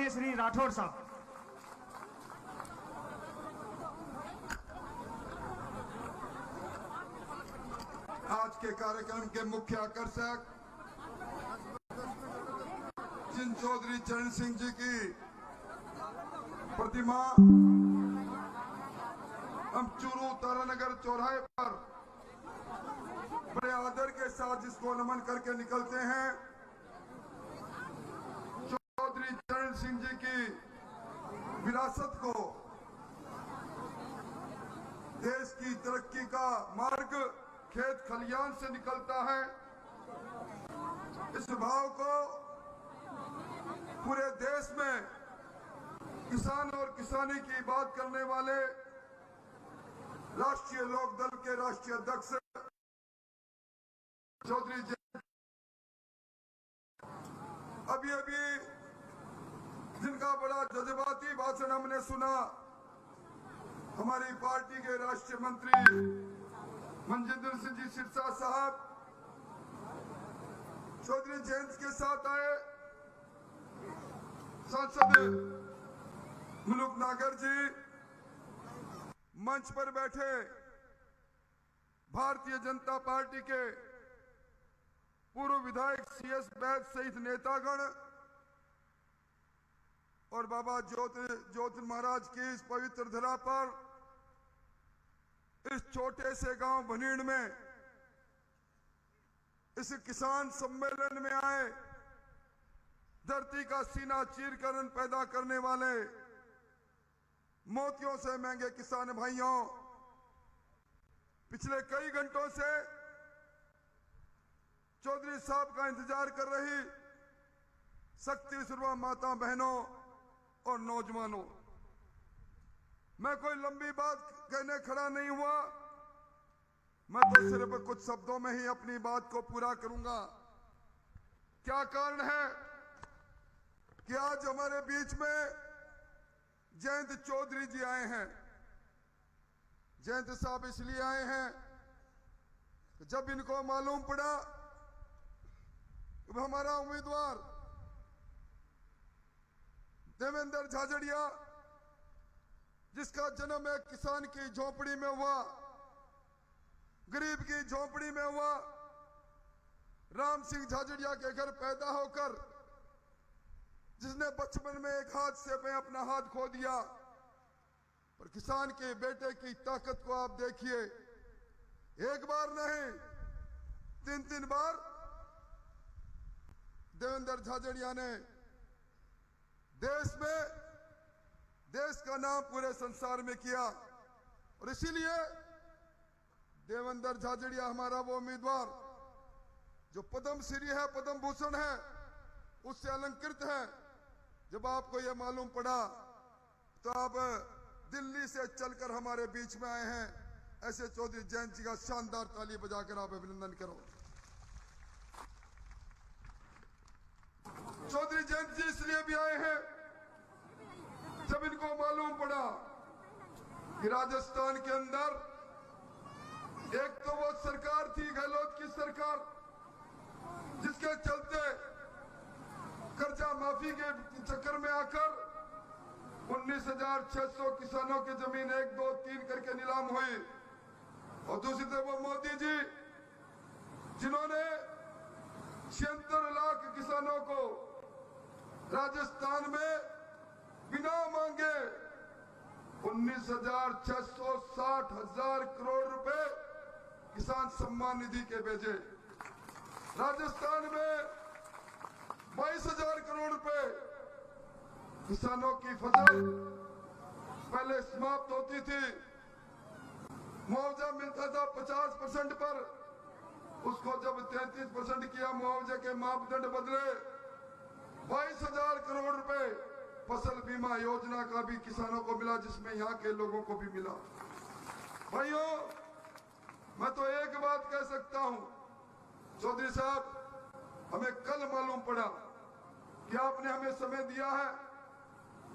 माननीय श्री राठौड़ साहब। आज के कार्यक्रम के मुख्य आकर्षक जिन चौधरी चरण सिंह जी की प्रतिमा हम चूरू तारानगर चौराहे पर बड़े आदर के साथ जिसको नमन करके निकलते हैं, चौधरी चरण सिंह जी की विरासत को, देश की तरक्की का मार्ग खेत खलियान से निकलता है। इस भाव को पूरे देश में किसान और किसानी की बात करने वाले राष्ट्रीय लोक दल के राष्ट्रीय अध्यक्ष चौधरी अभी जिनका बड़ा जज्बाती भाषण हमने सुना, हमारी पार्टी के राष्ट्रीय मंत्री मनजिंदर सिंह जी सिरसा साहब चौधरी जयंत के साथ आए, सांसद मुलुक नागर जी मंच पर बैठे भारतीय जनता पार्टी के पूर्व विधायक सीएस बैद सहित नेतागण और बाबा ज्योति महाराज की इस पवित्र धरा पर इस छोटे से गांव भनीड़ में इस किसान सम्मेलन में आए, धरती का सीना चीरकर पैदा करने वाले मोतियों से महंगे किसान भाइयों, पिछले कई घंटों से चौधरी साहब का इंतजार कर रही शक्ति सुरवा माता बहनों और नौजवानों, मैं कोई लंबी बात कहने खड़ा नहीं हुआ, मैं तो सिर्फ कुछ शब्दों में ही अपनी बात को पूरा करूंगा। क्या कारण है कि आज हमारे बीच में जयंत चौधरी जी आए हैं। जयंत साहब इसलिए आए हैं कि जब इनको मालूम पड़ा कि हमारा उम्मीदवार देवेंद्र झाझड़िया, जिसका जन्म एक किसान की झोपड़ी में हुआ, गरीब की झोपड़ी में हुआ, राम सिंह झाझड़िया के घर पैदा होकर जिसने बचपन में एक हादसे में अपना हाथ खो दिया, पर किसान के बेटे की ताकत को आप देखिए, एक बार नहीं 3 बार देवेंद्र झाझड़िया ने देश का नाम पूरे संसार में किया। और इसीलिए देवेंद्र झाझड़िया हमारा वो उम्मीदवार जो पद्म श्री है, पद्म भूषण है, उससे अलंकृत है। जब आपको यह मालूम पड़ा तो आप दिल्ली से चलकर हमारे बीच में आए हैं। ऐसे चौधरी जयंत जी का शानदार ताली बजाकर आप अभिनंदन करो। चौधरी जयंत जी इसलिए भी आए हैं, जब इनको मालूम पड़ा कि राजस्थान के अंदर एक तो वो सरकार थी गहलोत की सरकार, जिसके चलते कर्जा माफी के चक्कर में आकर 19,600 किसानों की जमीन 1, 2, 3 करके नीलाम हुई। और दूसरी तरफ वो मोदी जी, जिन्होंने 76 लाख किसानों को राजस्थान में बिना मांगे 19,660 करोड़ रुपए किसान सम्मान निधि के भेजे। राजस्थान में 22,000 करोड़ रुपए किसानों की फसल पहले समाप्त होती थी, मुआवजा मिलता था 50% पर, उसको जब 33% किया, मुआवजे के मापदंड बदले, 22,000 करोड़ रुपए फसल बीमा योजना का भी किसानों को मिला, जिसमें यहाँ के लोगों को भी मिला। भाइयों, मैं तो एक बात कह सकता हूं, चौधरी साहब, हमें कल मालूम पड़ा कि आपने हमें समय दिया है,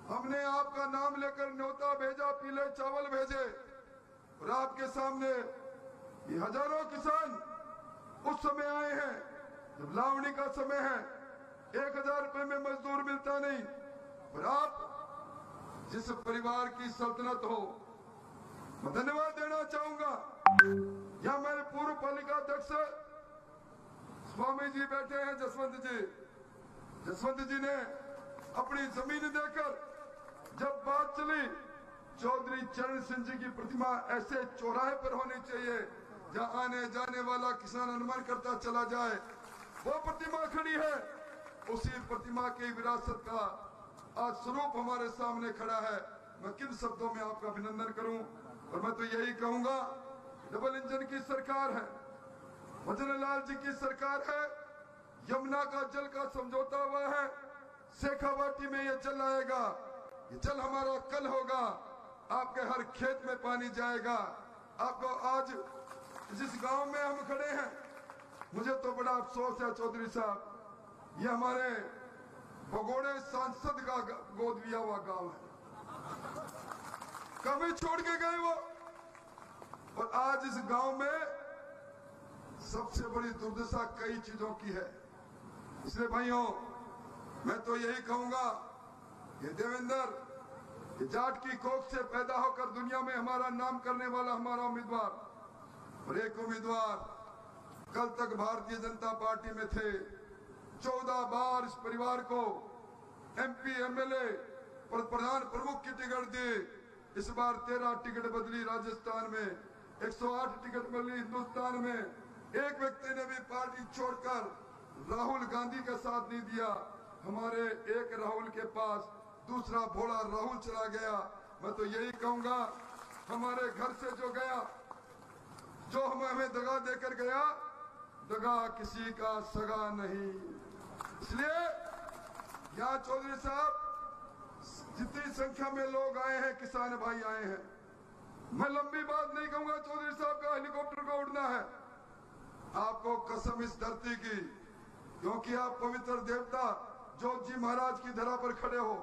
हमने आपका नाम लेकर न्योता भेजा, पीले चावल भेजे, और आपके सामने ये हजारों किसान उस समय आए हैं जब लावणी का समय है, 1,000 रुपए में मजदूर मिलता नहीं, पर जिस परिवार की सल्तनत हो, मैं धन्यवाद देना चाहूंगा। यहाँ मेरे पूर्व पालिका अध्यक्ष स्वामी जी बैठे हैं, जसवंत जी ने अपनी जमीन देकर जब बात चली, चौधरी चरण सिंह जी की प्रतिमा ऐसे चौराहे पर होनी चाहिए जहां आने जाने वाला किसान अनुमान करता चला जाए, वो प्रतिमा खड़ी है। उसी प्रतिमा की विरासत का आज स्वरूप हमारे सामने खड़ा है। मैं किन शब्दों में आपका अभिनंदन करूं, और मैं तो यही कहूंगा, डबल इंजन की सरकार है, भजनलाल जी की सरकार है, यमुना का जल का समझौता हुआ है, शेखावाटी में ये जल आएगा, ये जल हमारा कल होगा, आपके हर खेत में पानी जाएगा। आपको आज जिस गांव में हम खड़े हैं, मुझे तो बड़ा अफसोस है चौधरी साहब, ये हमारे भगोड़े सांसद का गोद लिया हुआ गांव है, कभी छोड़ के गए वो। और आज इस गांव में सबसे बड़ी दुर्दशा कई चीजों की है। इसलिए भाइयों, मैं तो यही कहूंगा, ये देवेंद्र, ये जाट की कोख से पैदा होकर दुनिया में हमारा नाम करने वाला हमारा उम्मीदवार, और एक उम्मीदवार कल तक भारतीय जनता पार्टी में थे, 14 बार इस परिवार को MP MLA प्रधान प्रमुख की टिकट दी, इस बार 13 टिकट बदली राजस्थान में, 108 टिकट बदली हिंदुस्तान में। एक व्यक्ति ने भी पार्टी छोड़कर राहुल गांधी का साथ नहीं दिया। हमारे एक राहुल के पास दूसरा भोला राहुल चला गया। मैं तो यही कहूंगा, हमारे घर से जो गया, जो हमें दगा देकर गया, दगा किसी का सगा नहीं। इसलिए यहाँ चौधरी साहब, जितनी संख्या में लोग आए हैं, किसान भाई आए हैं, मैं लंबी बात नहीं कहूंगा। चौधरी साहब का हेलीकॉप्टर को उड़ना है, आपको कसम इस धरती की, क्योंकि आप पवित्र देवता जोत जी महाराज की धरा पर खड़े हो,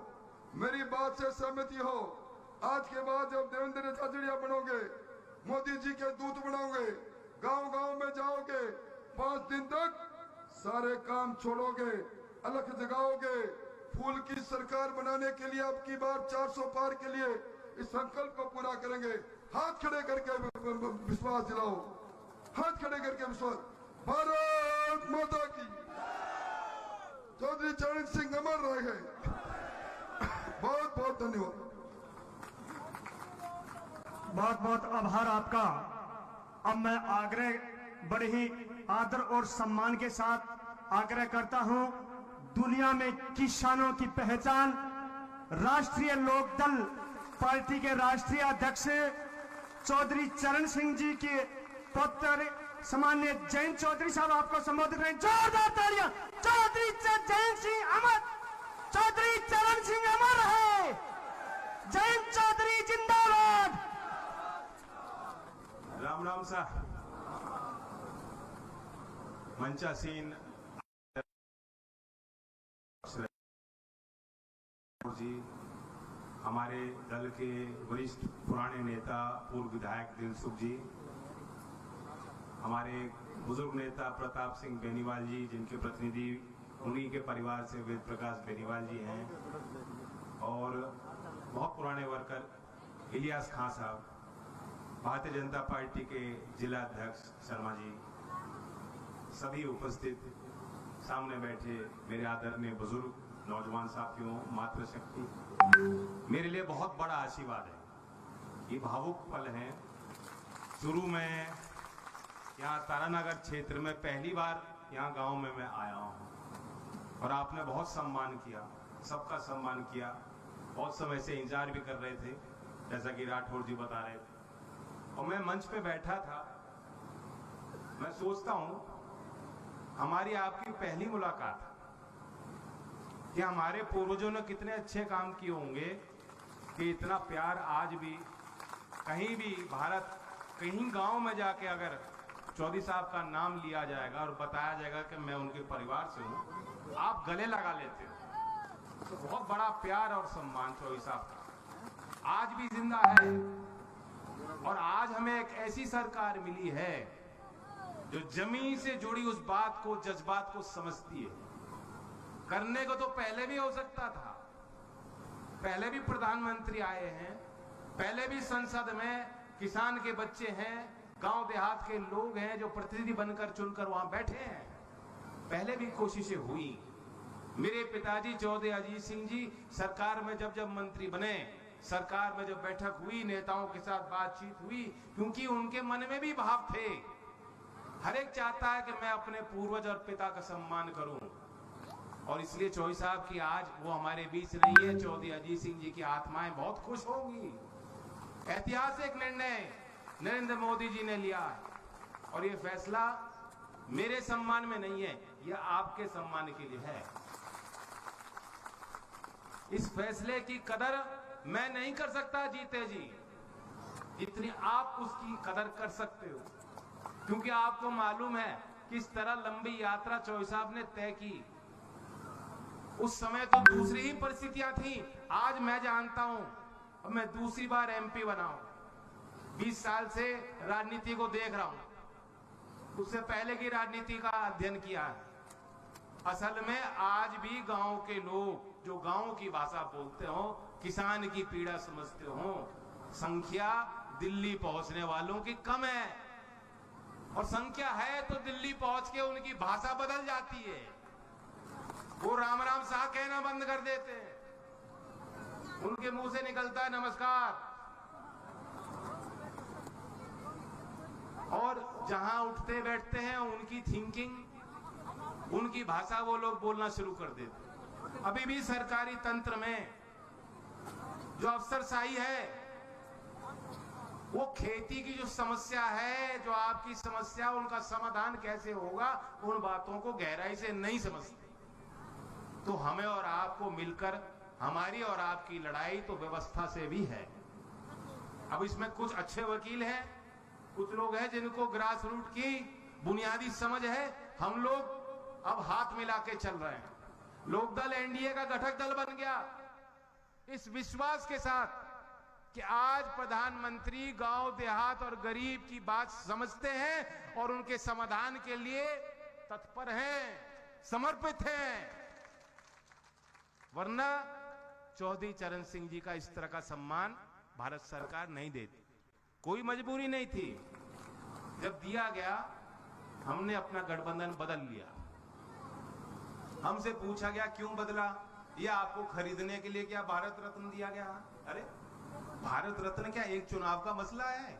मेरी बात से सहमति हो। आज के बाद जब देवेंद्र झाझड़िया बनोगे, मोदी जी के दूत बनोगे, गांव गांव में जाओगे, 5 दिन तक सारे काम छोड़ोगे, अलख जगाओगे, फूल की सरकार बनाने के लिए अब की बार 400 पार के लिए इस संकल्प को पूरा करेंगे। हाथ खड़े करके विश्वास दिलाओ, हाथ खड़े करके विश्वास। भारत माता की, चौधरी चरण सिंह अमर रहे। बहुत बहुत धन्यवाद। बहुत बहुत आभार आपका। अब मैं आग्रह, बड़े ही आदर और सम्मान के साथ आग्रह करता हूं, दुनिया में किसानों की पहचान राष्ट्रीय लोकदल पार्टी के राष्ट्रीय अध्यक्ष चौधरी चरण सिंह जी के पुत्र सामान्य जयंत चौधरी साहब आपको संबोधित करें। जोरदार तालियां। चौधरी जयंत सिंह अमर, चौधरी चरण सिंह अमर है, जयंत चौधरी जिंदाबाद। राम राम साहब, मंचासीन जी, हमारे दल के वरिष्ठ पुराने नेता पूर्व विधायक दिलसुख जी, हमारे बुजुर्ग नेता प्रताप सिंह बेनीवाल जी, जिनके प्रतिनिधि उन्हीं के परिवार से वेद प्रकाश बेनीवाल जी हैं, और बहुत पुराने वर्कर इलियास खान साहब, भारतीय जनता पार्टी के जिला अध्यक्ष शर्मा जी, सभी उपस्थित, सामने बैठे मेरे आदरणीय बुजुर्ग नौजवान साथियों, मातृशक्ति, मेरे लिए बहुत बड़ा आशीर्वाद है। ये भावुक पल है। शुरू में यहाँ तारानगर क्षेत्र में पहली बार यहाँ गांव में मैं आया हूँ, और आपने बहुत सम्मान किया, सबका सम्मान किया, बहुत समय से इंतजार भी कर रहे थे, जैसा कि राठौर जी बता रहे थे। और मैं मंच पे बैठा था, मैं सोचता हूँ हमारी आपकी पहली मुलाकात कि हमारे पूर्वजों ने कितने अच्छे काम किए होंगे कि इतना प्यार आज भी कहीं भी भारत, कहीं गांव में जाके अगर चौधरी साहब का नाम लिया जाएगा और बताया जाएगा कि मैं उनके परिवार से हूं, आप गले लगा लेते हो। तो बहुत बड़ा प्यार और सम्मान चौधरी साहब का आज भी जिंदा है। और आज हमें एक ऐसी सरकार मिली है जो जमीन से जुड़ी उस बात को, जज्बात को समझती है। करने को तो पहले भी हो सकता था, पहले भी प्रधानमंत्री आए हैं, पहले भी संसद में किसान के बच्चे हैं, गांव देहात के लोग हैं जो प्रतिनिधि बनकर चुनकर वहां बैठे हैं। पहले भी कोशिशें हुई। मेरे पिताजी चौधरी अजीत सिंह जी सरकार में जब जब मंत्री बने, सरकार में जब बैठक हुई, नेताओं के साथ बातचीत हुई, क्योंकि उनके मन में भी भाव थे। हर एक चाहता है कि मैं अपने पूर्वज और पिता का सम्मान करूं, और इसलिए चौधरी साहब की आज वो हमारे बीच नहीं है। चौधरी अजीत सिंह जी की आत्माएं बहुत खुश होंगी। ऐतिहासिक निर्णय नरेंद्र मोदी जी ने लिया है, और ये फैसला मेरे सम्मान में नहीं है, ये आपके सम्मान के लिए है। इस फैसले की कदर मैं नहीं कर सकता जीते जी, जितनी आप उसकी कदर कर सकते हो, क्योंकि आपको मालूम है किस तरह लंबी यात्रा चौधरी साहब ने तय की। उस समय तो दूसरी ही परिस्थितियां थी। आज मैं जानता हूं, अब मैं दूसरी बार एमपी बना हूं, 20 साल से राजनीति को देख रहा हूं, उससे पहले की राजनीति का अध्ययन किया है। असल में आज भी गांव के लोग जो गांव की भाषा बोलते हो, किसान की पीड़ा समझते हो, संख्या दिल्ली पहुंचने वालों की कम है, और संख्या है तो दिल्ली पहुंच के उनकी भाषा बदल जाती है। वो राम राम साह कहना बंद कर देते हैं, उनके मुंह से निकलता है नमस्कार। और जहां उठते बैठते हैं उनकी थिंकिंग, उनकी भाषा वो लोग बोलना शुरू कर देते। अभी भी सरकारी तंत्र में जो अफसरशाही है, वो खेती की जो समस्या है, जो आपकी समस्या, उनका समाधान कैसे होगा, उन बातों को गहराई से नहीं समझते। तो हमें और आपको मिलकर हमारी और आपकी लड़ाई तो व्यवस्था से भी है। अब इसमें कुछ अच्छे वकील हैं, कुछ लोग हैं जिनको ग्रास रूट की बुनियादी समझ है। हम लोग अब हाथ मिला के चल रहे हैं। लोकदल एनडीए का घटक दल बन गया, इस विश्वास के साथ कि आज प्रधानमंत्री गांव देहात और गरीब की बात समझते हैं और उनके समाधान के लिए तत्पर हैं, समर्पित हैं। वरना चौधरी चरण सिंह जी का इस तरह का सम्मान भारत सरकार नहीं देती। कोई मजबूरी नहीं थी, जब दिया गया हमने अपना गठबंधन बदल लिया। हमसे पूछा गया क्यों बदला, यह आपको खरीदने के लिए क्या भारत रत्न दिया गया? अरे भारत रत्न क्या एक चुनाव का मसला है?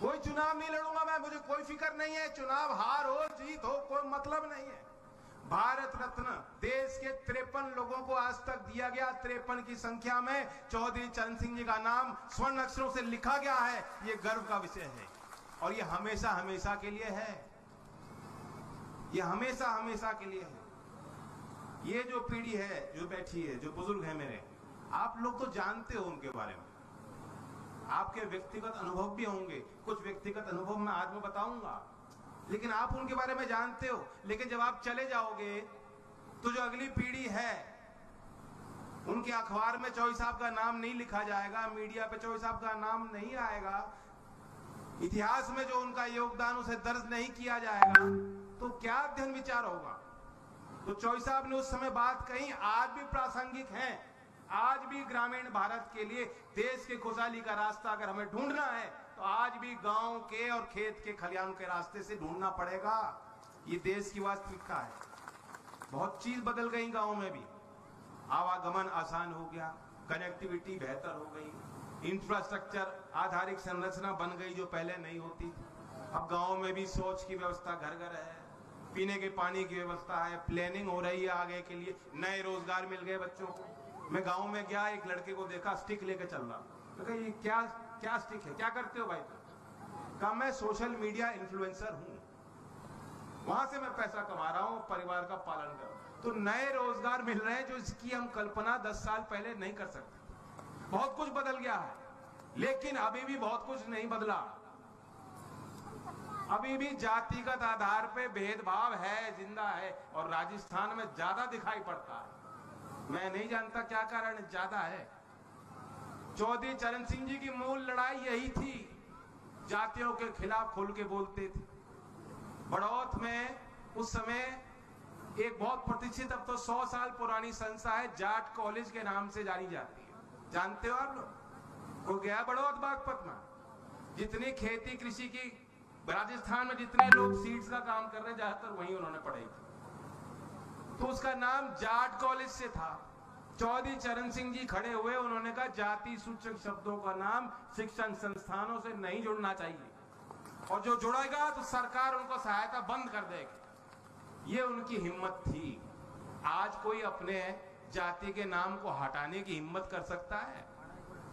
कोई चुनाव नहीं लड़ूंगा मैं, मुझे कोई फिक्र नहीं है, चुनाव हार हो जीत हो कोई मतलब नहीं है। भारत रत्न देश के 53 लोगों को आज तक दिया गया। 53 की संख्या में चौधरी चरण सिंह जी का नाम स्वर्ण अक्षरों से लिखा गया है। ये गर्व का विषय है, और ये हमेशा हमेशा के लिए है। ये हमेशा हमेशा के लिए है। ये जो पीढ़ी है जो बैठी है, जो बुजुर्ग है मेरे, आप लोग तो जानते हो उनके बारे में, आपके व्यक्तिगत अनुभव भी होंगे। कुछ व्यक्तिगत अनुभव मैं आज में बताऊंगा, लेकिन आप उनके बारे में जानते हो। लेकिन जब आप चले जाओगे तो जो अगली पीढ़ी है, उनके अखबार में चौधरी साहब का नाम नहीं लिखा जाएगा, मीडिया पे चौधरी साहब का नाम नहीं आएगा, इतिहास में जो उनका योगदान उसे दर्ज नहीं किया जाएगा, तो क्या अध्ययन विचार होगा? तो चौधरी साहब ने उस समय बात कही, आज भी प्रासंगिक है। आज भी ग्रामीण भारत के लिए देश के खुशहाली का रास्ता अगर हमें ढूंढना है तो आज भी गांव के और खेत के खलिहान के रास्ते से ढूंढना पड़ेगा। ये देश की वास्तविकता है। बहुत चीज बदल गई गांव में भी, आवागमन आसान हो गया, कनेक्टिविटी बेहतर हो गई, इंफ्रास्ट्रक्चर आधारित संरचना बन गई जो पहले नहीं होती थी। अब गांव में भी शौच की व्यवस्था घर घर है, पीने के पानी की व्यवस्था है, प्लानिंग हो रही है आगे के लिए, नए रोजगार मिल गए बच्चों को। मैं गांव में गया, एक लड़के को देखा स्टिक लेके चल रहा, तो कहा ये क्या स्टिक है, क्या करते हो भाई? कहा मैं सोशल मीडिया इन्फ्लुएंसर हूं, वहां से मैं पैसा कमा रहा हूं, परिवार का पालन कर रहा हूं। तो नए रोजगार मिल रहे हैं जो इसकी हम कल्पना 10 साल पहले नहीं कर सकते। बहुत कुछ बदल गया है, लेकिन अभी भी बहुत कुछ नहीं बदला। अभी भी जातिगत आधार पे भेदभाव है, जिंदा है, और राजस्थान में ज्यादा दिखाई पड़ता है। मैं नहीं जानता क्या कारण ज्यादा है। चौधरी चरण सिंह जी की मूल लड़ाई यही थी, जातियों के खिलाफ खुल के बोलते थे। बड़ौत में उस समय एक बहुत प्रतिष्ठित, अब तो 100 साल पुरानी संस्था है, जाट कॉलेज के नाम से जानी जाती है। जानते हो आप लोग? वो गया बड़ौद बागपत में, जितनी खेती कृषि की राजस्थान में जितने लोग सीड्स का काम कर रहे हैं ज्यादातर वहीं उन्होंने पढ़ाई की, तो उसका नाम जाट कॉलेज से था। चौधरी चरण सिंह जी खड़े हुए, उन्होंने कहा जाति सूचक शब्दों का नाम शिक्षण संस्थानों से नहीं जुड़ना चाहिए, और जो जुड़ेगा तो सरकार उनको सहायता बंद कर देगी। ये उनकी हिम्मत थी। आज कोई अपने जाति के नाम को हटाने की हिम्मत कर सकता है?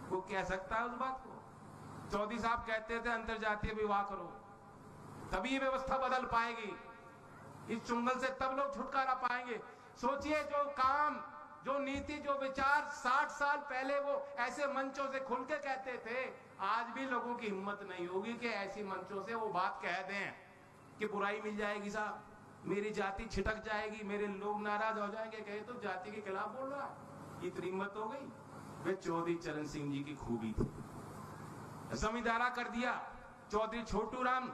वो कह सकता है उस बात को? चौधरी साहब कहते थे अंतरजातीय विवाह करो, तभी ये व्यवस्था बदल पाएगी, इस चुंगल से तब लोग छुटकारा पाएंगे। सोचिए, जो काम, जो नीति, जो विचार 60 साल पहले वो ऐसे मंचों से खुल के कहते थे, आज भी लोगों की हिम्मत नहीं होगी कि ऐसी मंचों से वो बात कह दें कि बुराई मिल जाएगी साहब, मेरी जाति छिटक जाएगी, मेरे लोग नाराज हो जाएंगे, कहे तो जाति के खिलाफ बोल रहा है। इतनी हिम्मत हो गई। वे चौधरी चरण सिंह जी की खूबी थी। जमींदारा कर दिया। चौधरी छोटू राम,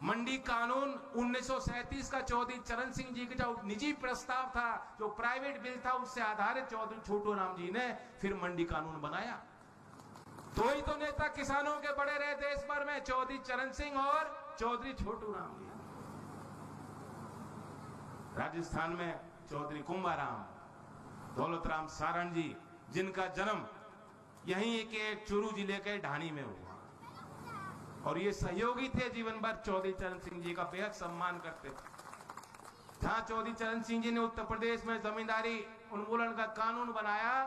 मंडी कानून 1937 का चौधरी चरण सिंह जी का जो निजी प्रस्ताव था, जो प्राइवेट बिल था, उससे आधारित चौधरी छोटू राम जी ने फिर मंडी कानून बनाया। दो ही तो नेता किसानों के बड़े रहे देश भर में, चौधरी चरण सिंह और चौधरी छोटू राम जी। राजस्थान में चौधरी कुंभाराम, दौलतराम सारण जी, जिनका जन्म यहीं के चूरू जिले के ढाणी में हुआ, और ये सहयोगी थे जीवन भर, चौधरी चरण सिंह जी का बेहद सम्मान करते थे। जहां चौधरी चरण सिंह जी ने उत्तर प्रदेश में जमींदारी उन्मूलन का कानून बनाया,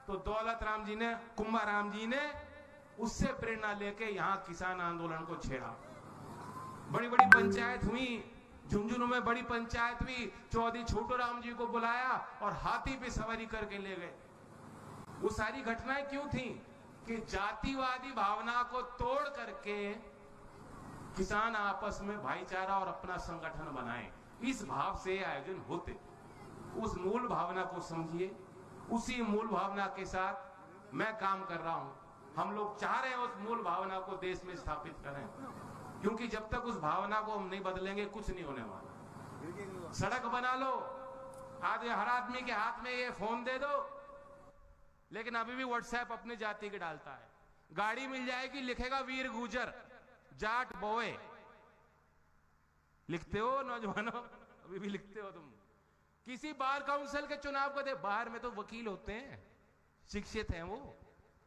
तो दौलत राम जी ने, कुंभाराम जी ने उससे प्रेरणा लेके यहां किसान आंदोलन को छेड़ा। बड़ी बड़ी पंचायत हुई, झुंझुनू में बड़ी पंचायत हुई, चौधरी छोटू राम जी को बुलाया और हाथी पे सवारी करके ले गए। वो सारी घटनाएं क्यों थी? कि जातिवादी भावना को तोड़ करके किसान आपस में भाईचारा और अपना संगठन बनाए, इस भाव से आयोजन होते। उस मूल भावना को समझिए, उसी मूल भावना के साथ मैं काम कर रहा हूं। हम लोग चाह रहे हैं उस मूल भावना को देश में स्थापित करें, क्योंकि जब तक उस भावना को हम नहीं बदलेंगे कुछ नहीं होने वाला। सड़क बना लो, आज हर आदमी के हाथ में ये फोन दे दो, लेकिन अभी भी व्हाट्सएप अपने जाति के डालता है। गाड़ी मिल जाएगी, लिखेगा वीर गुजर, जाट बोए। लिखते हो नौजवानों? अभी भी लिखते हो तुम? किसी बार काउंसिल के चुनाव को दे, बाहर में तो वकील होते हैं, शिक्षित हैं वो।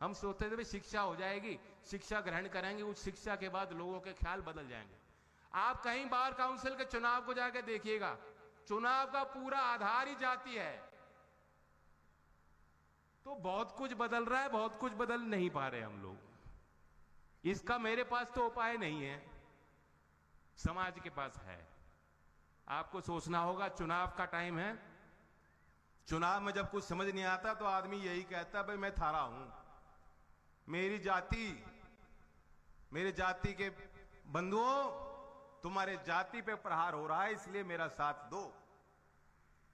हम सोचते थे शिक्षा हो जाएगी, शिक्षा ग्रहण करेंगे, उस शिक्षा के बाद लोगों के ख्याल बदल जाएंगे। आप कहीं बार काउंसिल के चुनाव को जाके देखिएगा, चुनाव का पूरा आधार ही जाति है। तो बहुत कुछ बदल रहा है, बहुत कुछ बदल नहीं पा रहे हम लोग। इसका मेरे पास तो उपाय नहीं है, समाज के पास है। आपको सोचना होगा, चुनाव का टाइम है। चुनाव में जब कुछ समझ नहीं आता तो आदमी यही कहता है, भाई मैं थारा हूं, मेरी जाति, मेरे जाति के बंधुओं, तुम्हारे जाति पे प्रहार हो रहा है, इसलिए मेरा साथ दो।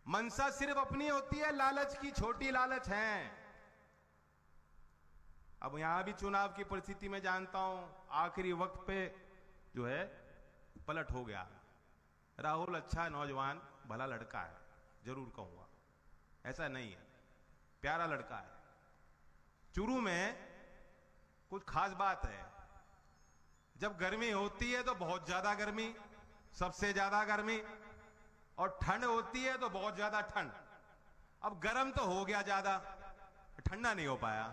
मनसा सिर्फ अपनी होती है, लालच की छोटी लालच है। अब यहां भी चुनाव की परिस्थिति में जानता हूं, आखिरी वक्त पे जो है पलट हो गया। राहुल अच्छा नौजवान भला लड़का है, जरूर कहूंगा, ऐसा नहीं है, प्यारा लड़का है। चूरू में कुछ खास बात है, जब गर्मी होती है तो बहुत ज्यादा गर्मी, सबसे ज्यादा गर्मी, और ठंड होती है तो बहुत ज्यादा ठंड। अब गर्म तो हो गया ज्यादा, ठंडा नहीं हो पाया।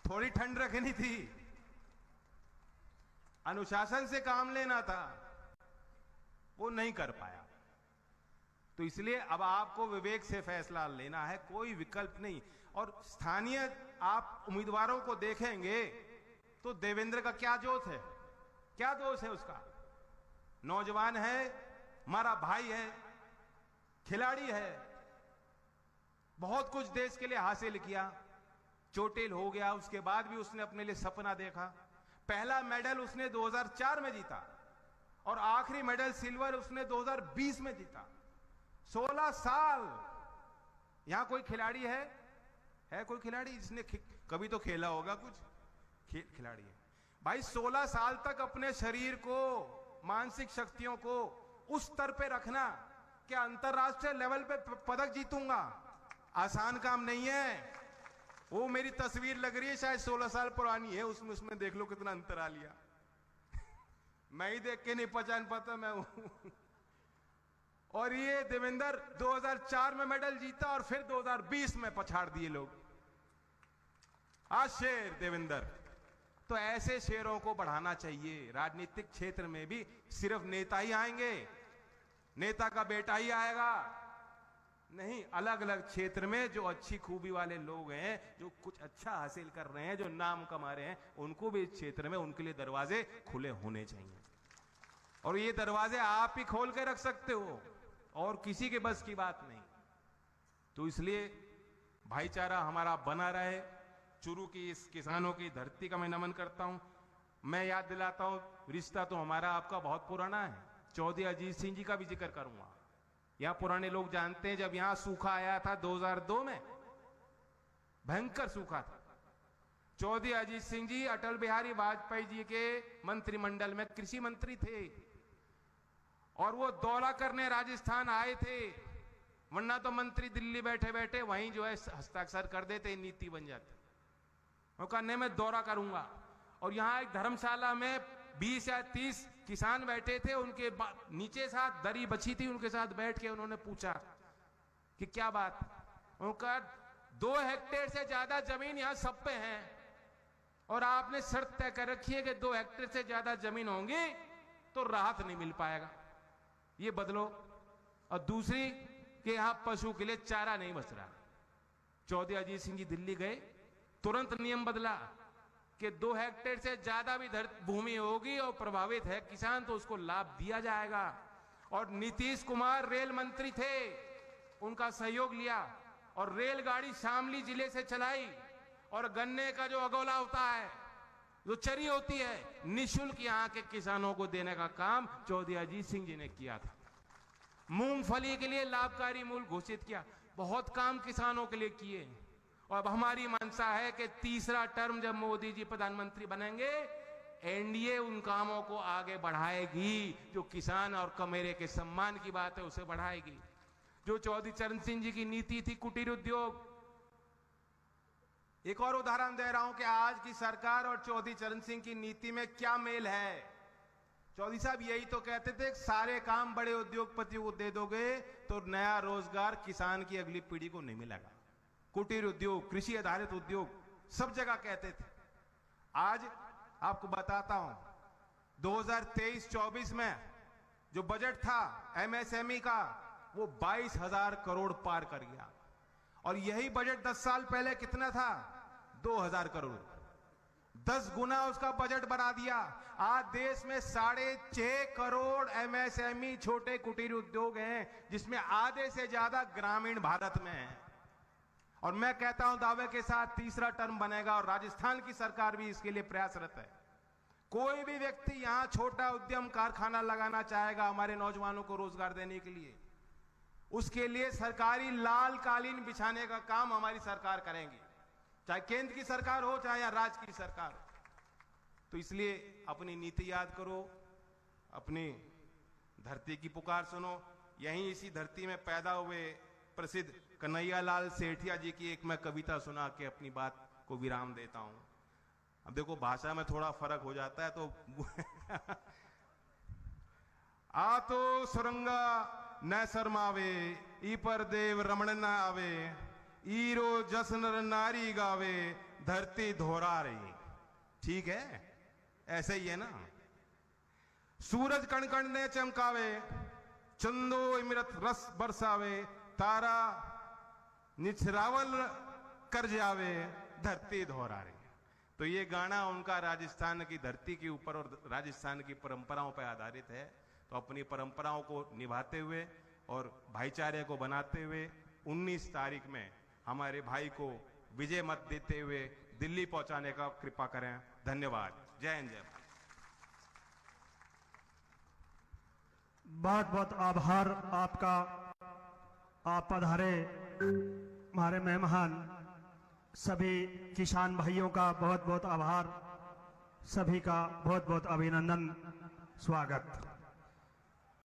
थोड़ी ठंड रखनी थी, अनुशासन से काम लेना था, वो नहीं कर पाया। तो इसलिए अब आपको विवेक से फैसला लेना है, कोई विकल्प नहीं। और स्थानीय आप उम्मीदवारों को देखेंगे तो देवेंद्र का क्या जोश है, क्या दोष है उसका? नौजवान है, हमारा भाई है, खिलाड़ी है, बहुत कुछ देश के लिए हासिल किया, चोटिल हो गया, उसके बाद भी उसने अपने लिए सपना देखा। पहला मेडल उसने 2004 में जीता और आखिरी मेडल सिल्वर उसने 2020 में जीता। 16 साल। यहां कोई खिलाड़ी है कोई खिलाड़ी जिसने कभी तो खेला होगा कुछ? खिलाड़ी है भाई। 16 साल तक अपने शरीर को, मानसिक शक्तियों को उस स्तर पे रखना क्या अंतरराष्ट्रीय लेवल पे पदक जीतूंगा? आसान काम नहीं है। वो मेरी तस्वीर लग रही है, शायद 16 साल पुरानी है, उसमें देख लो कितना अंतर आ लिया। मैं ही देख के नहीं पहचान पाता मैं हूं। और ये देवेंद्र 2004 में मेडल जीता और फिर 2020 में पछाड़ दिए लोग। आज शेर देवेंद्र। तो ऐसे शेरों को बढ़ाना चाहिए। राजनीतिक क्षेत्र में भी सिर्फ नेता ही आएंगे, नेता का बेटा ही आएगा नहीं, अलग अलग क्षेत्र में जो अच्छी खूबी वाले लोग हैं, जो कुछ अच्छा हासिल कर रहे हैं, जो नाम कमा रहे हैं, उनको भी इस क्षेत्र में उनके लिए दरवाजे खुले होने चाहिए। और ये दरवाजे आप ही खोल के रख सकते हो, और किसी के बस की बात नहीं। तो इसलिए भाईचारा हमारा बना रहे। चुरू की इस किसानों की धरती का मैं नमन करता हूं। मैं याद दिलाता हूं, रिश्ता तो हमारा आपका बहुत पुराना है। चौधरी अजीत सिंह जी का भी जिक्र करूंगा। यहां पुराने लोग जानते हैं, जब यहां सूखा आया था 2002 में, भयंकर सूखा था, चौधरी अजीत सिंह जी अटल बिहारी वाजपेयी जी के मंत्रिमंडल में कृषि मंत्री थे, और वो दौरा करने राजस्थान आए थे। वरना तो मंत्री दिल्ली बैठे बैठे वहीं जो है हस्ताक्षर कर देते, नीति बन जाती। वो कहा नहीं, मैं दौरा करूंगा। और यहां एक धर्मशाला में 20 या 30 किसान बैठे थे, उनके नीचे साथ दरी बची थी, उनके साथ बैठ के उन्होंने पूछा कि क्या बात। उनका 2 हेक्टेयर से ज्यादा जमीन यहां सब पे है, और आपने शर्त तय कर रखी है कि 2 हेक्टेयर से ज्यादा जमीन होंगी तो राहत नहीं मिल पाएगा, ये बदलो। और दूसरी कि यहां पशु के लिए चारा नहीं बच रहा। चौधरी अजीत सिंह जी दिल्ली गए, तुरंत नियम बदला कि 2 हेक्टेयर से ज्यादा भी भूमि होगी और प्रभावित है किसान, तो उसको लाभ दिया जाएगा। और नीतीश कुमार रेल मंत्री थे, उनका सहयोग लिया और रेलगाड़ी शामली जिले से चलाई, और गन्ने का जो अगोला होता है, जो चरी होती है, निःशुल्क यहाँ के किसानों को देने का काम चौधरी अजीत सिंह जी ने किया था। मूंगफली के लिए लाभकारी मूल्य घोषित किया। बहुत काम किसानों के लिए किए। और अब हमारी मंशा है कि तीसरा टर्म जब मोदी जी प्रधानमंत्री बनेंगे, एनडीए उन कामों को आगे बढ़ाएगी। जो किसान और कमेरे के सम्मान की बात है, उसे बढ़ाएगी। जो चौधरी चरण सिंह जी की नीति थी कुटीर उद्योग, एक और उदाहरण दे रहा हूं कि आज की सरकार और चौधरी चरण सिंह की नीति में क्या मेल है। चौधरी साहब यही तो कहते थे, सारे काम बड़े उद्योगपतियों को दे दोगे तो नया रोजगार किसान की अगली पीढ़ी को नहीं मिलेगा। कुटीर उद्योग, कृषि आधारित उद्योग, सब जगह कहते थे। आज आपको बताता हूं, 2023-24 में जो बजट था एमएसएमई का, वो 22,000 करोड़ पार कर गया। और यही बजट 10 साल पहले कितना था? 2,000 करोड़। 10 गुना उसका बजट बढ़ा दिया। आज देश में 6.5 करोड़ एमएसएमई छोटे कुटीर उद्योग हैं, जिसमें आधे से ज्यादा ग्रामीण भारत में है। और मैं कहता हूं दावे के साथ, तीसरा टर्म बनेगा और राजस्थान की सरकार भी इसके लिए प्रयासरत है। कोई भी व्यक्ति यहां छोटा उद्यम कारखाना लगाना चाहेगा हमारे नौजवानों को रोजगार देने के लिए, उसके लिए सरकारी लाल कालीन बिछाने का काम हमारी सरकार करेंगी, चाहे केंद्र की सरकार हो चाहे या राज्य की सरकार हो। तो इसलिए अपनी नीति याद करो, अपनी धरती की पुकार सुनो। यहीं इसी धरती में पैदा हुए प्रसिद्ध कन्हैयालाल सेठिया जी की एक मैं कविता सुना के अपनी बात को विराम देता हूं। अब देखो भाषा में थोड़ा फर्क हो जाता है, तो आ तो सुरंगा न शर्मावे, ई पर देव रमण न आवे, ईरो जसन नारी गावे, धरती धोरा रही। ठीक है, ऐसे ही है ना। सूरज कण कण ने चमकावे, चंदो इमरत रस बरसावे, तारा निछरावल कर जावे, धरती धोरा रही। तो ये गाना उनका राजस्थान की धरती के ऊपर और राजस्थान की परंपराओं पर आधारित है। तो अपनी परंपराओं को निभाते हुए और भाईचारे को बनाते हुए 19 तारीख में हमारे भाई को विजय मत देते हुए दिल्ली पहुंचाने का कृपा करें। धन्यवाद। जय हिंद, जय भारत। बहुत बहुत आभार आपका। आप पधारे, हमारे मेहमान। सभी किसान भाइयों का बहुत बहुत आभार, सभी का बहुत बहुत अभिनंदन, स्वागत।